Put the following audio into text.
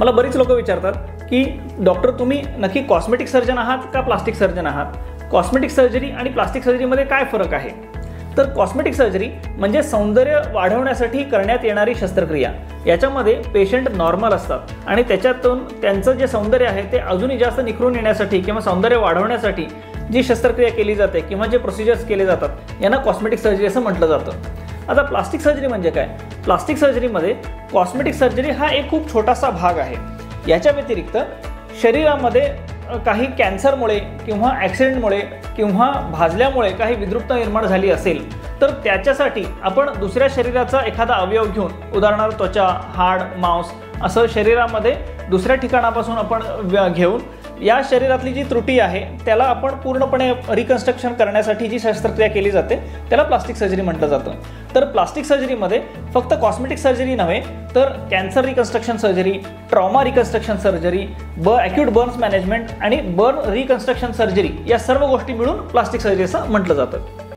मला बरीच लोक विचारतात की डॉक्टर तुम्ही नक्की कॉस्मेटिक सर्जन आहात का प्लास्टिक सर्जन आहात? कॉस्मेटिक सर्जरी आणि प्लास्टिक सर्जरीमध्ये काय फरक आहे? तर कॉस्मेटिक सर्जरी म्हणजे सौंदर्य वाढवण्यासाठी करण्यात येणारी शस्त्रक्रिया. याच्यामध्ये पेशंट नॉर्मल असतात आणि त्याच्यातून त्यांचं जे सौंदर्य आहे ते अजूनही जास्त निखरून येण्यासाठी किंवा सौंदर्य वाढवण्यासाठी जी शस्त्रक्रिया केली जाते किंवा जे प्रोसिजर्स केले जातात यांना कॉस्मेटिक सर्जरी असं म्हटलं जातं. आता प्लास्टिक सर्जरी म्हणजे काय? प्लास्टिक सर्जरीमध्ये कॉस्मेटिक सर्जरी हा एक खूप छोटासा भाग आहे. याच्या व्यतिरिक्त शरीरामध्ये काही कॅन्सरमुळे किंवा ॲक्सिडेंटमुळे किंवा भाजल्यामुळे काही विद्रुपता निर्माण झाली असेल तर त्याच्यासाठी आपण दुसऱ्या शरीराचा एखादा अवयव घेऊन, उदाहरणार्थ त्वचा, हाड, मांस असं शरीरामध्ये दुसऱ्या ठिकाणापासून आपण घेऊन या शरीरातली जी त्रुटी आहे त्याला आपण पूर्णपणे रिकन्स्ट्रक्शन करण्यासाठी जी शस्त्रक्रिया केली जाते त्याला प्लास्टिक सर्जरी म्हटलं जातं. तर प्लास्टिक सर्जरीमध्ये फक्त कॉस्मेटिक सर्जरी नव्हे तर cancer reconstruction surgery, trauma reconstruction surgery, acute Burns management आणि बर्न रिकन्स्ट्रक्शन सर्जरी या सर्व गोष्टी मिळून प्लास्टिक सर्जरी असं म्हटलं जातं.